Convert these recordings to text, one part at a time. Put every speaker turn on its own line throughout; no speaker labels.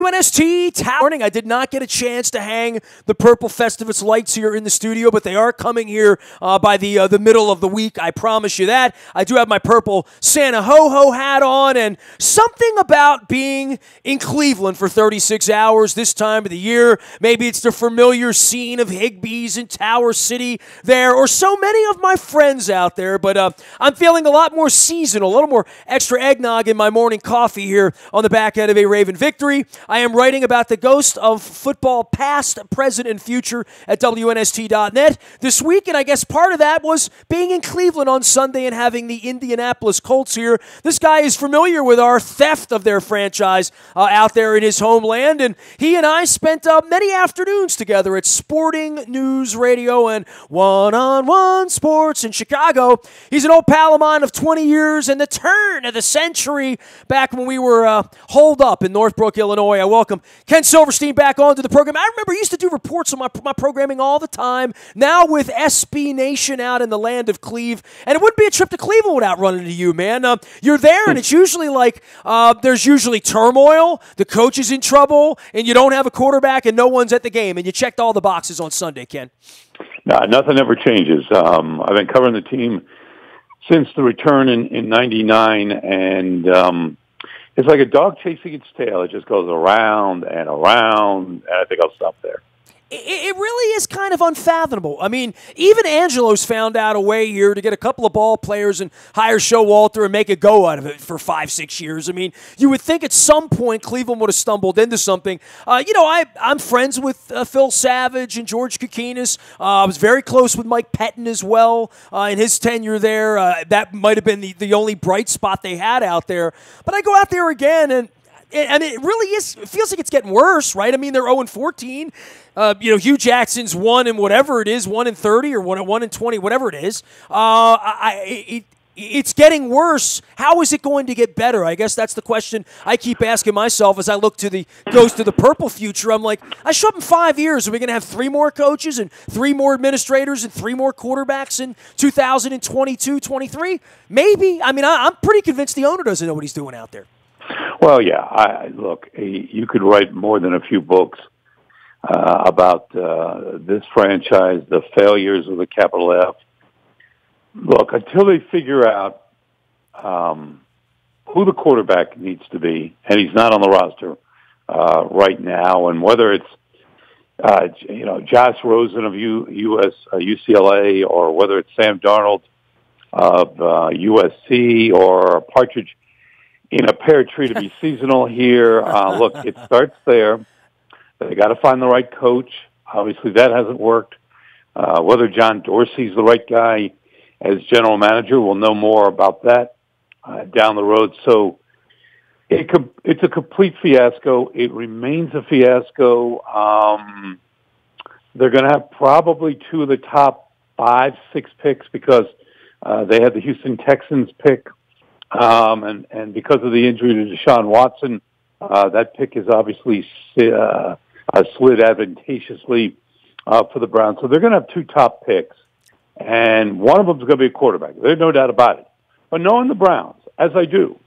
WNST morning. I did not get a chance to hang the Purple Festivus lights here in the studio, but they are coming here by the middle of the week. I promise you that. I do have my purple Santa Ho-Ho hat on, and something about being in Cleveland for 36 hours this time of the year. Maybe it's the familiar scene of Higbee's in Tower City there, or so many of my friends out there, but I'm feeling a lot more seasonal, a little more extra eggnog in my morning coffee here on the back end of a Raven victory. I am writing about the ghost of football past, present, and future at WNST.net this week, and I guess part of that was being in Cleveland on Sunday and having the Indianapolis Colts here. This guy is familiar with our theft of their franchise out there in his homeland, and he and I spent many afternoons together at Sporting News Radio and One-on-One Sports in Chicago. He's an old pal of mine of 20 years and the turn of the century back when we were holed up in Northbrook, Illinois. I welcome Ken Silverstein back onto the program. I remember he used to do reports on my programming all the time, now with SB Nation out in the land of Cleve. And it wouldn't be a trip to Cleveland without running into you, man. You're there, and it's usually like there's usually turmoil, the coach is in trouble, and you don't have a quarterback, and no one's at the game. And you checked all the boxes on Sunday, Ken.
No, nothing ever changes. I've been covering the team since the return in 99, and it's like a dog chasing its tail. It just goes around and around, and I think I'll stop there.
It really is kind of unfathomable. I mean, even Angelo's found out a way here to get a couple of ball players and hire Showalter and make a go out of it for 5-6 years. I mean, you would think at some point Cleveland would have stumbled into something. I'm friends with Phil Savage and George Kokinis. I was very close with Mike Pettin as well in his tenure there. That might have been the only bright spot they had out there. But I go out there again, and it really is. It feels like it's getting worse, right? I mean, they're 0-14. Hugh Jackson's 1-30 or 1-20, whatever it is. It's getting worse. How is it going to get better? I guess that's the question I keep asking myself as I look to the ghost of the purple future. I'm like, I show up in 5 years. Are we going to have 3 more coaches and 3 more administrators and 3 more quarterbacks in 2022, 23? Maybe. I mean, I'm pretty convinced the owner doesn't know what he's doing out there.
Well, yeah. Look, you could write more than a few books about this franchise, the failures with a capital F. Look, until they figure out who the quarterback needs to be, and he's not on the roster right now, and whether it's Josh Rosen of UCLA, or whether it's Sam Darnold of USC, or Partridge in a pear tree to be seasonal here. Look, it starts there. They got to find the right coach. Obviously, that hasn't worked. Whether John Dorsey's the right guy as general manager, we'll know more about that down the road. So it's a complete fiasco. It remains a fiasco. They're going to have probably 2 of the top 5-6 picks because they had the Houston Texans pick. And because of the injury to Deshaun Watson, that pick is obviously slid advantageously for the Browns. So they're going to have 2 top picks, and one of them is going to be a quarterback. There's no doubt about it. But knowing the Browns, as I do,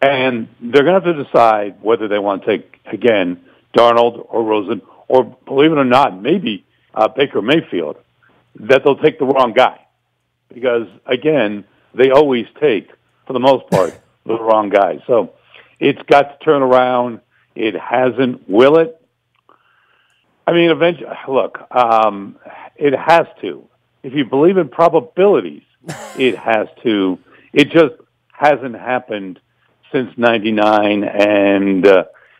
and they're going to have to decide whether they want to take, again, Darnold or Rosen, or, believe it or not, maybe Baker Mayfield, that they'll take the wrong guy. Because, again, they always take, for the most part, the wrong guy. So it's got to turn around. It hasn't. Will it? I mean, eventually, look, it has to. If you believe in probabilities, it has to. It just hasn't happened since 99. And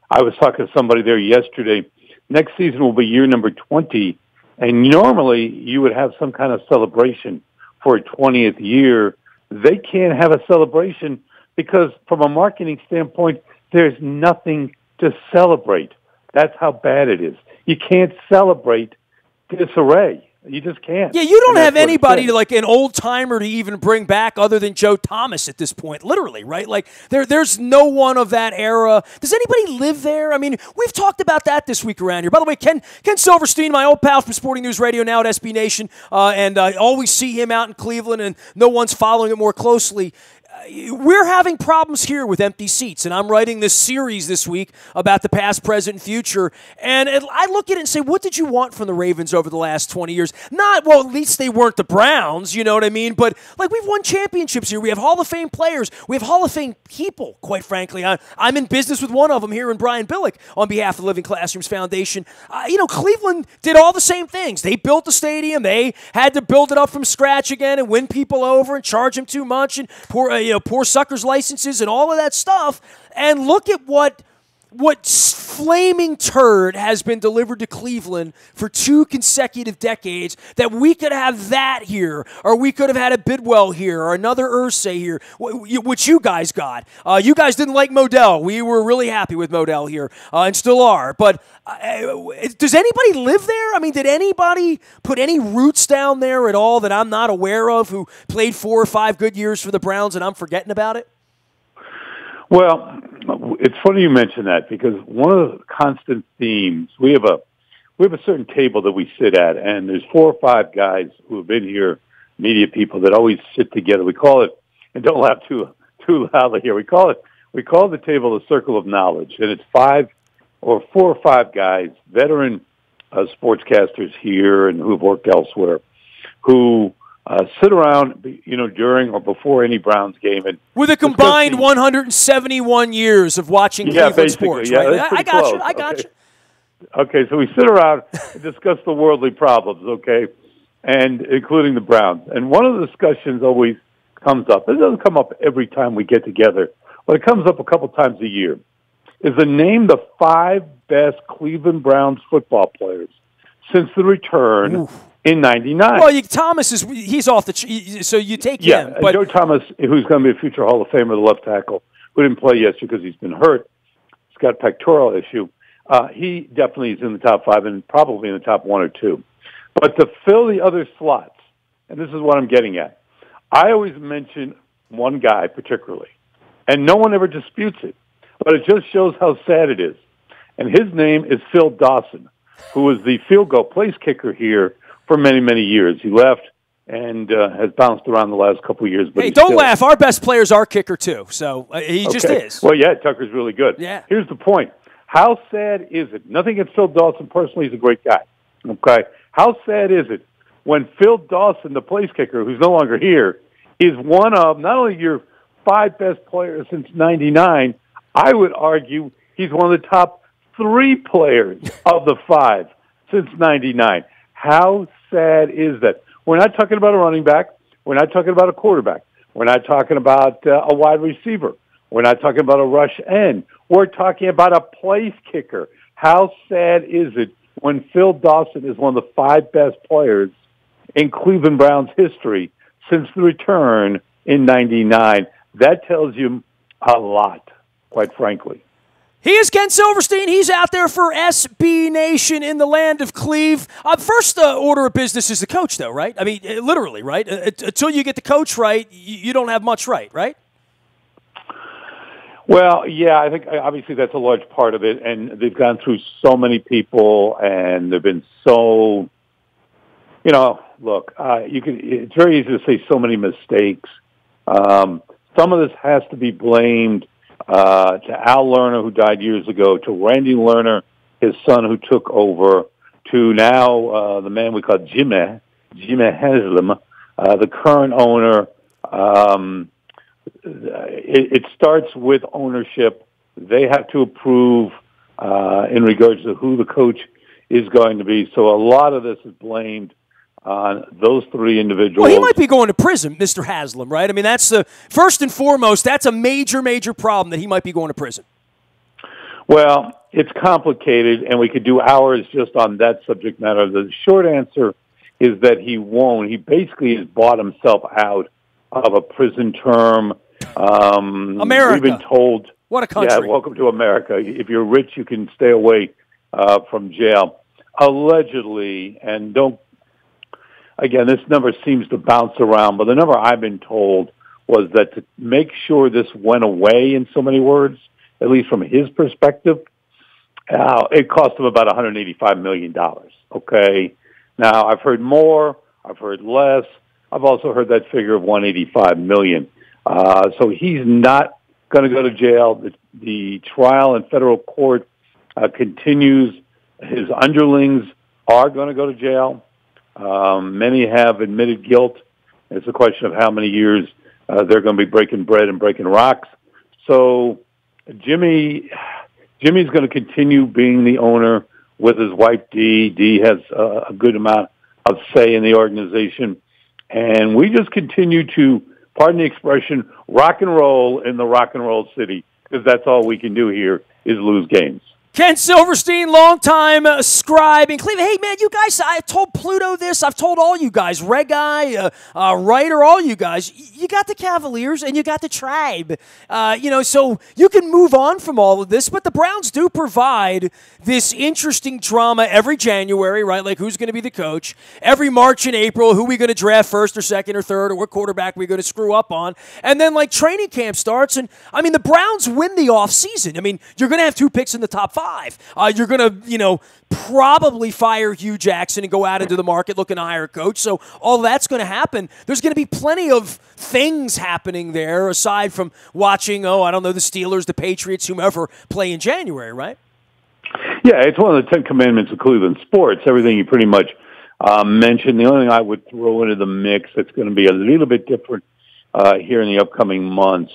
I was talking to somebody there yesterday. Next season will be year number 20. And normally you would have some kind of celebration for a 20th year. They can't have a celebration because from a marketing standpoint, there's nothing to celebrate. That's how bad it is. You can't celebrate disarray. You just can't.
Yeah, you don't have anybody like an old-timer to even bring back other than Joe Thomas at this point, literally, right? Like, there's no one of that era. Does anybody live there? I mean, we've talked about that this week around here. By the way, Ken Silverstein, my old pal from Sporting News Radio, now at SB Nation, and I always see him out in Cleveland, and no one's following it more closely. we're having problems here with empty seats, and I'm writing this series this week about the past, present, and future, and I look at it and say, what did you want from the Ravens over the last 20 years? Not, well, at least they weren't the Browns, you know what I mean? But, like, we've won championships here. We have Hall of Fame players. We have Hall of Fame people, quite frankly. I'm in business with one of them here in Brian Billick on behalf of the Living Classrooms Foundation. Cleveland did all the same things. They built the stadium. They had to build it up from scratch again and win people over and charge them too much and poor suckers' licenses and all of that stuff. And look at what flaming turd has been delivered to Cleveland for 2 consecutive decades, that we could have that here, or we could have had a Bidwell here, or another Irsay here, which you guys got. You guys didn't like Modell. We were really happy with Modell here, and still are. But does anybody live there? I mean, did anybody put any roots down there at all that I'm not aware of, who played 4 or 5 good years for the Browns and I'm forgetting about it?
Well, it's funny you mention that, because one of the constant themes, we have a certain table that we sit at, and there's 4 or 5 guys who have been here, media people, that always sit together. We call it, and don't laugh too loudly here, we call the table the circle of knowledge, and it's 4 or 5 guys, veteran sportscasters here and who've worked elsewhere, who sit around, during or before any Browns game, and
with a combined 171 years of watching Cleveland sports.
Yeah,
right?
I got you. Okay, so we sit around and discuss the worldly problems, okay, and including the Browns. And one of the discussions always comes up. It doesn't come up every time we get together, but it comes up a couple times a year. Is to name the 5 best Cleveland Browns football players since the return. In 99.
Well, Thomas he's off so you take him.
But Joe Thomas, who's going to be a future Hall of Famer, the left tackle, who didn't play yesterday because he's been hurt. He's got a pectoral issue. He definitely is in the top 5 and probably in the top 1 or 2. But to fill the other slots, and this is what I'm getting at, I always mention one guy particularly, and no one ever disputes it, but it just shows how sad it is. And his name is Phil Dawson, who was the field goal place kicker here for many, many years. He left and has bounced around the last couple of years. But
hey, don't laugh. Our best player's our kicker, too. So he just is.
Well, yeah, Tucker's really good.
Yeah.
Here's the point. How sad is it? Nothing against Phil Dawson. Personally, he's a great guy. Okay? How sad is it when Phil Dawson, the place kicker, who's no longer here, is one of not only your 5 best players since 99, I would argue he's one of the top 3 players of the 5 since 99. How sad is that? We're not talking about a running back. We're not talking about a quarterback. We're not talking about a wide receiver. We're not talking about a rush end. We're talking about a place kicker. How sad is it when Phil Dawson is one of the 5 best players in Cleveland Browns history since the return in 99? That tells you a lot, quite frankly.
He is Ken Silverstein. He's out there for SB Nation in the land of Cleve. First order of business is the coach, though, right? I mean, literally, right? Until you get the coach right, you don't have much right?
Well, yeah, I think obviously that's a large part of it, and they've gone through so many people, and they've been so, look, it's very easy to say so many mistakes. Some of this has to be blamed to Al Lerner, who died years ago, to Randy Lerner, his son, who took over, to now the man we call Jimmy Haslam, the current owner. It starts with ownership. They have to approve in regards to who the coach is going to be. So a lot of this is blamed on those 3 individuals.
Well, he might be going to prison, Mr. Haslam, right? I mean, that's first and foremost, that's a major, major problem that he might be going to prison.
Well, it's complicated, and we could do hours just on that subject matter. The short answer is that he won't. He basically has bought himself out of a prison term.
America.
We've been told.
What a country.
Yeah, welcome to America. If you're rich, you can stay away from jail. Allegedly, and again, this number seems to bounce around, but the number I've been told was that to make sure this went away, in so many words, at least from his perspective, it cost him about $185 million. Okay? Now, I've heard more. I've heard less. I've also heard that figure of $185 million. So he's not going to go to jail. The trial in federal court continues. His underlings are going to go to jail. Many have admitted guilt. It's a question of how many years they're going to be breaking bread and breaking rocks. So Jimmy's going to continue being the owner with his wife, Dee. Dee has a good amount of say in the organization. And we just continue to, pardon the expression, rock and roll in the rock and roll city, because that's all we can do here is lose games.
Ken Silverstein, longtime scribe in Cleveland. Hey, man, you guys, I told Pluto this. I've told all you guys, Red Guy, Writer, all you guys. You got the Cavaliers and you got the Tribe. So you can move on from all of this, but the Browns do provide this interesting drama every January, right? Like who's going to be the coach? Every March and April, who we going to draft first or second or third, or what quarterback we going to screw up on. And then like training camp starts, and I mean, the Browns win the offseason. I mean, you're going to have 2 picks in the top 5. You're going to, probably fire Hugh Jackson and go out into the market looking to hire a coach. So all that's going to happen. There's going to be plenty of things happening there aside from watching, the Steelers, the Patriots, whomever play in January, right?
Yeah, it's one of the 10 commandments of Cleveland sports. Everything you pretty much mentioned. The only thing I would throw into the mix that's going to be a little bit different here in the upcoming months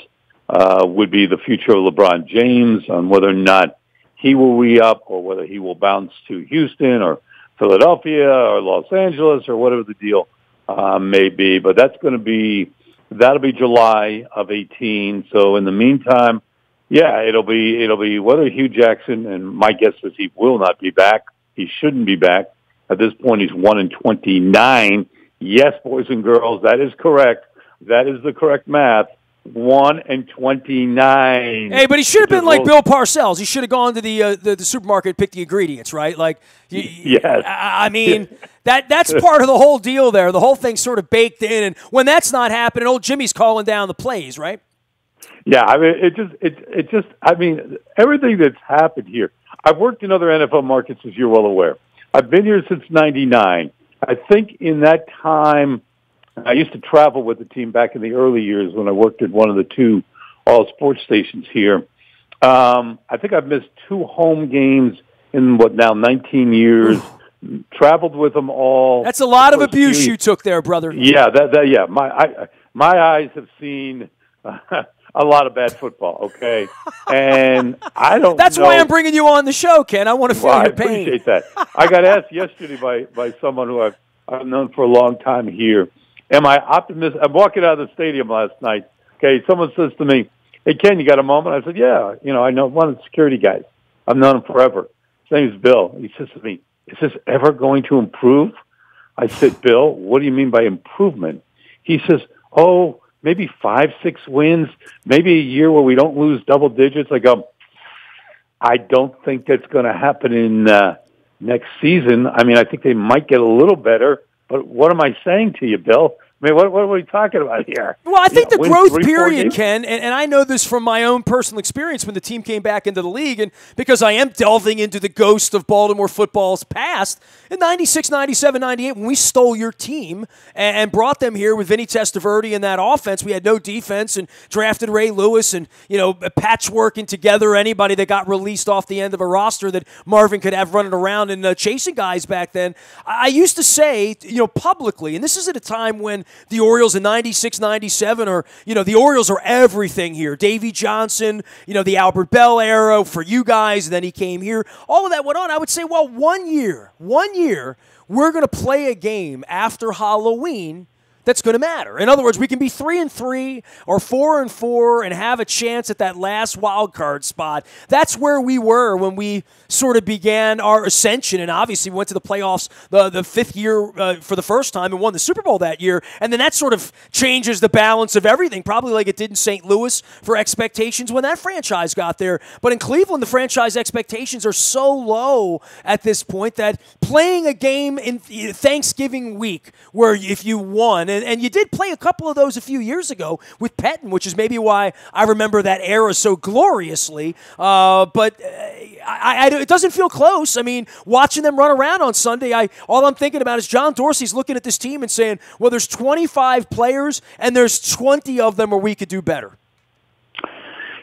would be the future of LeBron James, on whether or not he will re-up or whether he will bounce to Houston or Philadelphia or Los Angeles or whatever the deal may be. But that'll be July of 18. So in the meantime, yeah, it'll be whether Hugh Jackson, and my guess is he will not be back. He shouldn't be back. At this point, he's 1-29. Yes, boys and girls, that is correct. That is the correct math. 1-29.
Hey, but he should have been like Bill Parcells. He should have gone to the supermarket and picked the ingredients, right? Like,
yes.
I mean, that's part of the whole deal there. The whole thing's sort of baked in, and when that's not happening, old Jimmy's calling down the plays, right?
Yeah, I mean, it just. I mean, everything that's happened here. I've worked in other NFL markets, as you're well aware. I've been here since '99. I think in that time, I used to travel with the team back in the early years when I worked at one of the 2 all-sports stations here. I think I've missed 2 home games in, 19 years. Traveled with them all.
That's a lot of abuse you took there, brother.
Yeah, yeah. My eyes have seen a lot of bad football, okay? And I don't
That's why I'm bringing you on the show, Ken. I want to feel your pain.
I appreciate that. I got asked yesterday by someone who I've known for a long time here. Am I optimistic? I'm walking out of the stadium last night. Okay, someone says to me, "Hey, Ken, you got a moment?" I said, "Yeah. I know one of the security guys. I've known him forever. His name is Bill." He says to me, "Is this ever going to improve?" I said, "Bill, what do you mean by improvement?" He says, "Oh, maybe 5-6 wins, maybe a year where we don't lose double digits." I go, "I don't think that's going to happen in next season. I mean, I think they might get a little better. But what am I saying to you, Bill? I mean, what are we talking about here?"
Well, I think the growth period, Ken, and I know this from my own personal experience when the team came back into the league, and because I am delving into the ghost of Baltimore football's past, in 96, 97, 98, when we stole your team and brought them here with Vinny Testaverde in that offense, we had no defense and drafted Ray Lewis and, patchworking together anybody that got released off the end of a roster that Marvin could have running around and chasing guys back then. I used to say, publicly, and this is at a time when the Orioles in 96, 97 are, the Orioles are everything here. Davey Johnson, the Albert Bell era for you guys, and then he came here. All of that went on. I would say, well, one year, we're going to play a game after Halloween that's going to matter. In other words, we can be 3-3 or 4-4 and have a chance at that last wild card spot. That's where we were when we sort of began our ascension, and obviously we went to the playoffs the 5th year for the first time and won the Super Bowl that year. And then that sort of changes the balance of everything, probably like it did in St. Louis for expectations when that franchise got there. But in Cleveland, the franchise expectations are so low at this point that playing a game in Thanksgiving week where if you won, and you did play a couple of those a few years ago with Pettin, which is maybe why I remember that era so gloriously. But it doesn't feel close. I mean, watching them run around on Sunday, all I'm thinking about is John Dorsey's looking at this team and saying, well, there's 25 players and there's 20 of them where we could do better.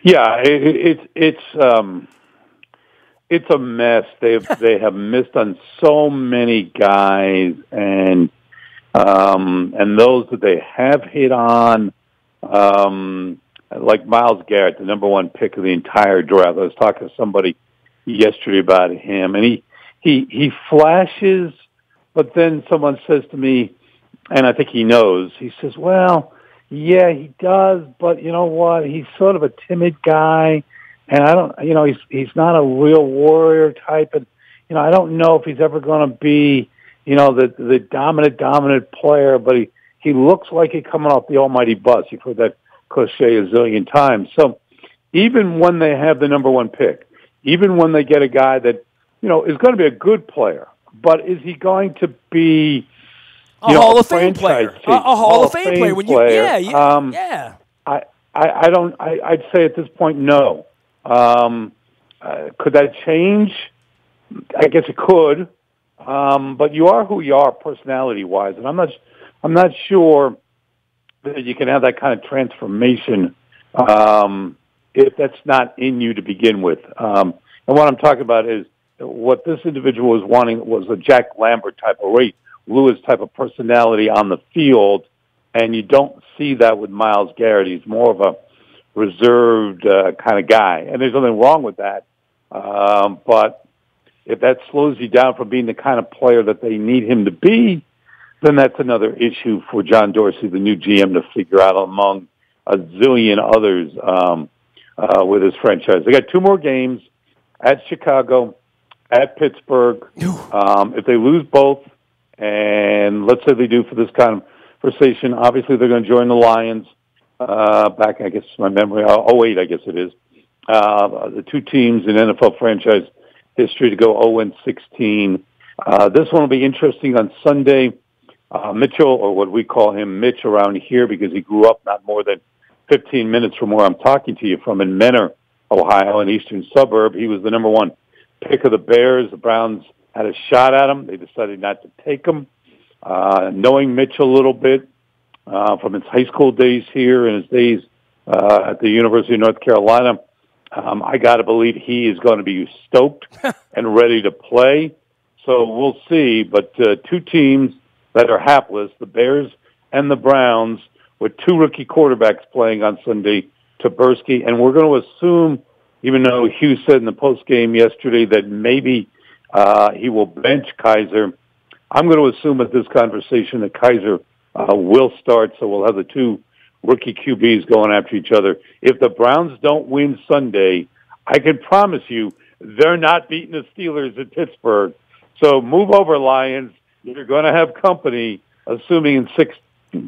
Yeah, it's a mess. They have missed on so many guys, and those that they have hit on, like Myles Garrett, the number one pick of the entire draft. I was talking to somebody yesterday about him, and he flashes, but then someone says to me, and I think he knows. He says, "Well, yeah, he does, but you know what? He's sort of a timid guy, and I don't, he's not a real warrior type, and I don't know if he's ever going to be, the dominant player, but he looks like he's coming off the almighty bus." You've heard that cliche a zillion times. So even when they have the number one pick, even when they get a guy that, is going to be a good player, but is he going to be
a Hall of Fame player? A Hall of Fame player. Yeah.
I'd say at this point, no. Could that change? I guess it could. But you are who you are personality-wise, and I'm not sure that you can have that kind of transformation if that's not in you to begin with. And what I'm talking about is what this individual was wanting was a Jack Lambert type of Ray Lewis type of personality on the field, and you don't see that with Myles Garrett. He's more of a reserved kind of guy, and there's nothing wrong with that. But if that slows you down from being the kind of player that they need him to be, then that's another issue for John Dorsey, the new GM, to figure out among a zillion others with his franchise. They got 2 more games at Chicago, at Pittsburgh. If they lose both, and let's say they do for this conversation, obviously they're going to join the Lions back, I guess, my memory, 08, I guess it is. The 2 teams in NFL franchise history to go 0-16. This one will be interesting on Sunday. Mitchell, or what we call him, Mitch around here, because he grew up not more than 15 minutes from where I'm talking to you from in Menor, Ohio, an eastern suburb. He was the number one pick of the Bears. The Browns had a shot at him. They decided not to take him. Knowing Mitch a little bit from his high school days here and his days at the University of North Carolina, I got to believe he is going to be stoked and ready to play. So we'll see. But 2 teams that are hapless, the Bears and the Browns, with 2 rookie quarterbacks playing on Sunday, Taberski. And we're going to assume, even though Hugh said in the postgame yesterday that maybe he will bench Kaiser, I'm going to assume at this conversation that Kaiser will start, so we'll have the 2 rookie QBs going after each other. If the Browns don't win Sunday, I can promise you they're not beating the Steelers at Pittsburgh. So move over, Lions. You're going to have company, assuming in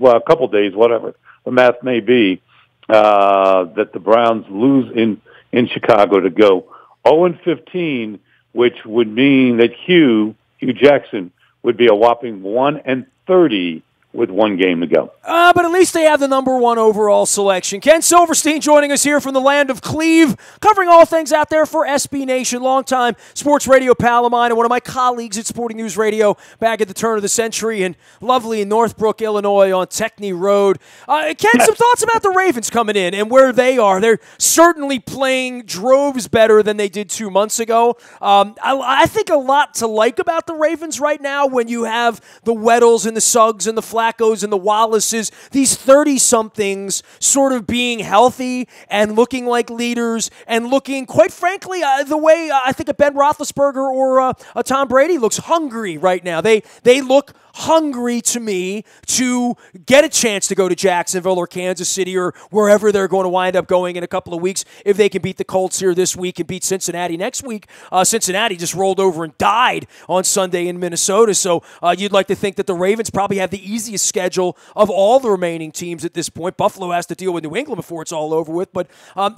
a couple days, whatever the math may be, that the Browns lose in Chicago to go 0-15, which would mean that Hugh Jackson would be a whopping 1-30 with 1 game to go.
But at least they have the number 1 overall selection. Ken Silverstein joining us here from the land of Cleve, covering all things out there for SB Nation, longtime sports radio pal of mine and one of my colleagues at Sporting News Radio back at the turn of the century in lovely Northbrook, Illinois on Techney Road. Ken, some thoughts about the Ravens coming in and where they are. They're certainly playing droves better than they did 2 months ago. I think a lot to like about the Ravens right now when you have the Weddles and the Suggs and the Flaccos and the Wallaces, these 30-somethings sort of being healthy and looking like leaders and looking, quite frankly, the way I think a Ben Roethlisberger or a Tom Brady looks hungry right now. They look hungry to me to get a chance to go to Jacksonville or Kansas City or wherever they're going to wind up going in a couple of weeks if they can beat the Colts here this week and beat Cincinnati next week. Cincinnati just rolled over and died on Sunday in Minnesota, so you'd like to think that the Ravens probably have the easiest schedule of all the remaining teams at this point. Buffalo has to deal with New England before it's all over with, but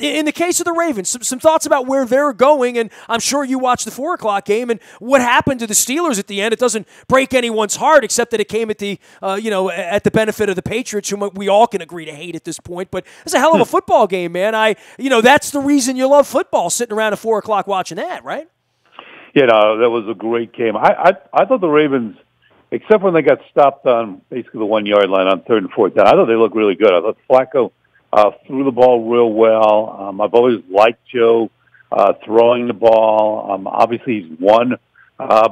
in the case of the Ravens, some thoughts about where they're going, and I'm sure you watched the 4 o'clock game and what happened to the Steelers at the end. It doesn't break anyone's heart. hard, except that it came at the at the benefit of the Patriots, whom we all can agree to hate at this point. But it's a hell of a football game, man. That's the reason you love football, sitting around at 4 o'clock watching that, right?
Yeah, no, that was a great game. I thought the Ravens, except when they got stopped on basically the 1 yard line on 3rd and 4th down, I thought they looked really good. I thought Flacco threw the ball real well. I've always liked Joe throwing the ball. Obviously, he's won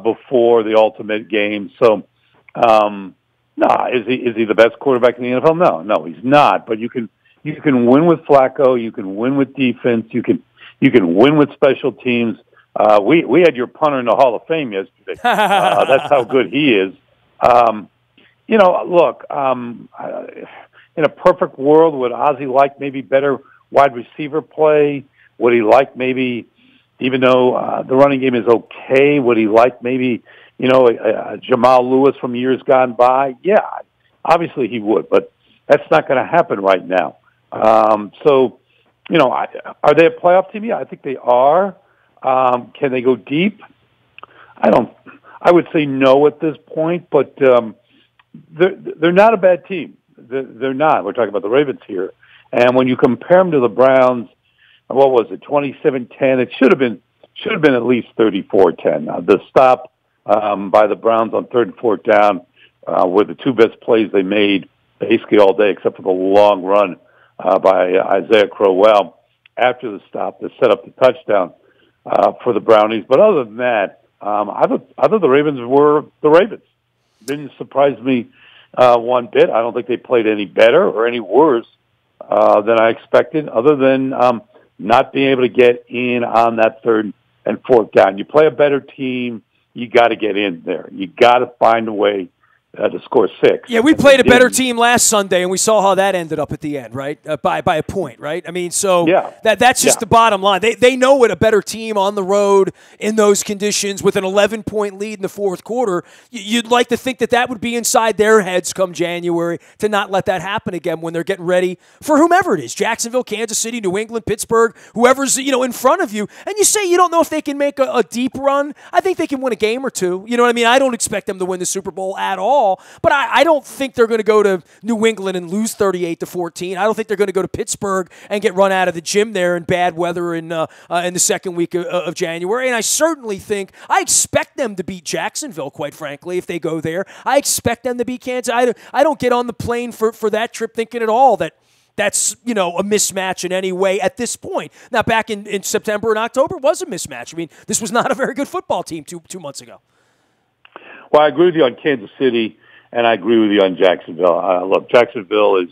before the ultimate game. So, is he the best quarterback in the NFL? No, he's not. But you can win with Flacco. You can win with defense. You can win with special teams. We had your punter in the Hall of Fame yesterday. That's how good he is. Look, in a perfect world, would Ozzie like maybe better wide receiver play? Would he like maybe, even though the running game is okay, would he like maybe, a Jamal Lewis from years gone by? Yeah, obviously he would, but that's not going to happen right now. Are they a playoff team? Yeah, I think they are. Can they go deep? I would say no at this point, but they're not a bad team. They're not. We're talking about the Ravens here. And when you compare them to the Browns, what was it, 27-10? It should have been at least 34-10. The stop by the Browns on 3rd and 4th down were the two best plays they made basically all day, except for the long run by Isaiah Crowell after the stop that set up the touchdown for the Brownies. But other than that, I thought the Ravens were the Ravens. Didn't surprise me one bit. I don't think they played any better or any worse than I expected, other than not being able to get in on that 3rd and 4th down. You play a better team, you got to get in there. You got to find a way to score 6.
Yeah, we played a better team last Sunday, and we saw how that ended up at the end, right? By a point, right? I mean, so that's just the bottom line. They know what a better team on the road in those conditions with an 11-point lead in the 4th quarter. You'd like to think that would be inside their heads come January to not let that happen again when they're getting ready for whomever it is, Jacksonville, Kansas City, New England, Pittsburgh, whoever's in front of you. And you say you don't know if they can make a deep run. I think they can win a game or two. You know what I mean? I don't expect them to win the Super Bowl at all. But I don't think they're going to go to New England and lose 38-14. I don't think they're going to go to Pittsburgh and get run out of the gym there in bad weather in the 2nd week of January. And I expect them to beat Jacksonville, quite frankly, if they go there. I expect them to beat Kansas. I don't get on the plane for that trip thinking at all that's a mismatch in any way at this point. Now, back in September and October was a mismatch. I mean, this was not a very good football team two months ago.
Well, I agree with you on Kansas City, and I agree with you on Jacksonville. Look, Jacksonville is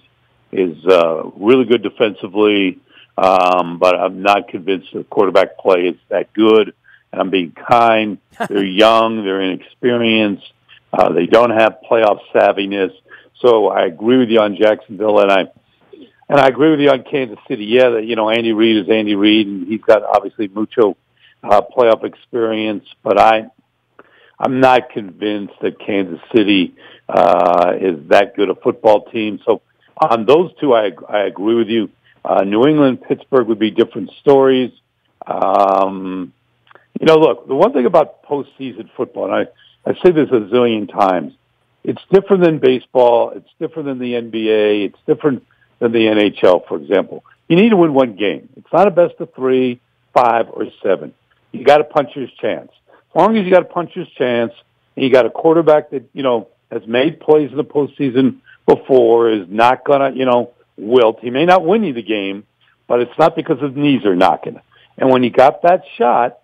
really good defensively, but I'm not convinced the quarterback play is that good. And I'm being kind. They're young. They're inexperienced. They don't have playoff savviness. So I agree with you on Jacksonville, and I agree with you on Kansas City. Yeah, Andy Reid is Andy Reid, and he's got obviously mucho playoff experience, but I'm not convinced that Kansas City is that good a football team. So on those two, I agree with you. New England, Pittsburgh would be different stories. Look, the one thing about postseason football, and I say this a zillion times, it's different than baseball. It's different than the NBA. It's different than the NHL, for example. You need to win one game. It's not a best of 3, 5, or 7. You got a puncher's chance. As long as you got a puncher's chance, and you got a quarterback that, has made plays in the postseason before, is not going to, wilt. He may not win you the game, but it's not because his knees are knocking. And when you got that shot,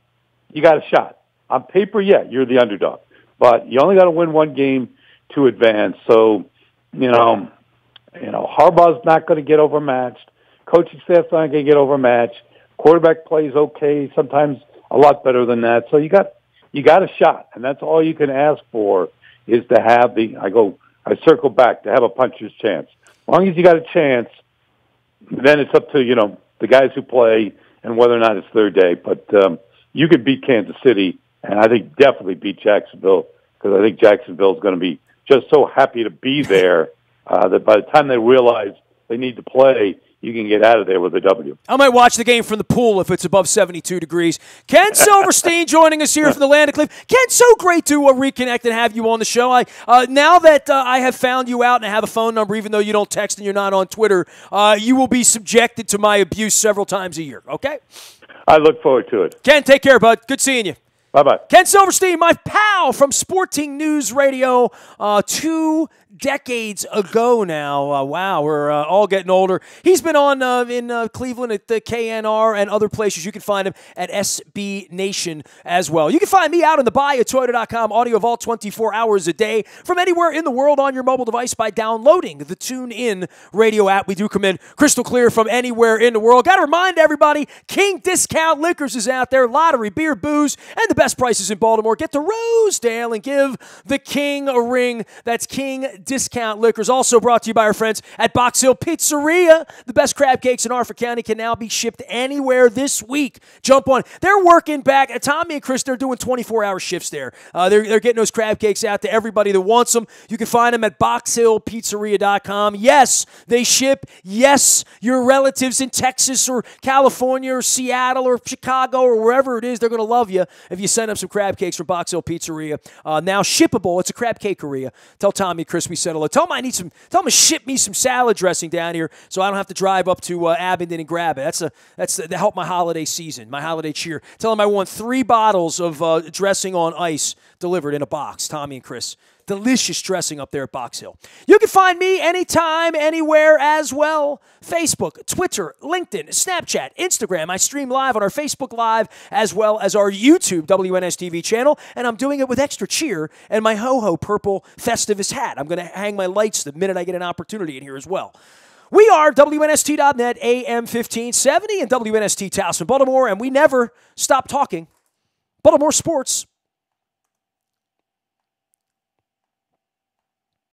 you got a shot. On paper, yeah, you're the underdog. But you only got to win one game to advance. So, Harbaugh's not going to get overmatched. Coaching staff's not going to get overmatched. Quarterback plays okay, sometimes a lot better than that. So you got a shot, and that's all you can ask for is to have I circle back, to have a puncher's chance. As long as you got a chance, then it's up to, the guys who play and whether or not it's their day. But you could beat Kansas City, and I think definitely beat Jacksonville, because I think Jacksonville is going to be just so happy to be there that by the time they realize they need to play, you can get out of there with a W.
I might watch the game from the pool if it's above 72 degrees. Ken Silverstein joining us here from the land of Cliff. Ken, so great to reconnect and have you on the show. Now that I have found you out and I have a phone number, even though you don't text and you're not on Twitter, you will be subjected to my abuse several times a year, okay?
I look forward to it.
Ken, take care, bud. Good seeing you.
Bye-bye.
Ken Silverstein, my pal from Sporting News Radio, 2 decades ago now. Wow, we're all getting older. He's been on in Cleveland at the KNR and other places. You can find him at SB Nation as well. You can find me out in the Bay at Toyota.com, audio vault 24 hours a day from anywhere in the world on your mobile device by downloading the TuneIn radio app. We do come in crystal clear from anywhere in the world. Got to remind everybody, King Discount Liquors is out there. Lottery, beer, booze, and the best prices in Baltimore. Get to Rosedale and give the King a ring. That's King Discount Liquors. Also brought to you by our friends at Box Hill Pizzeria. The best crab cakes in Arthur County can now be shipped anywhere this week. Jump on. They're working back. Tommy and Chris, they're doing 24-hour shifts there. They're getting those crab cakes out to everybody that wants them. You can find them at boxhillpizzeria.com. Yes, they ship. Yes, your relatives in Texas or California or Seattle or Chicago or wherever it is, they're going to love you if you send them some crab cakes from Box Hill Pizzeria. Now shippable. It's a crab cakeria. Tell Tommy and Chris we said hello. Tell them to ship me some salad dressing down here so I don't have to drive up to Abingdon and grab it. That's to help my holiday season, my holiday cheer. Tell them I want 3 bottles of dressing on ice delivered in a box. Tommy and Chris. Delicious dressing up there at Box Hill. You can find me anytime, anywhere as well. Facebook, Twitter, LinkedIn, Snapchat, Instagram. I stream live on our Facebook Live as well as our YouTube WNSTV channel, and I'm doing it with extra cheer and my ho-ho purple Festivus hat. I'm going to hang my lights the minute I get an opportunity in here as well. We are WNST.net, AM 1570, and WNST Towson, Baltimore, and we never stop talking Baltimore sports.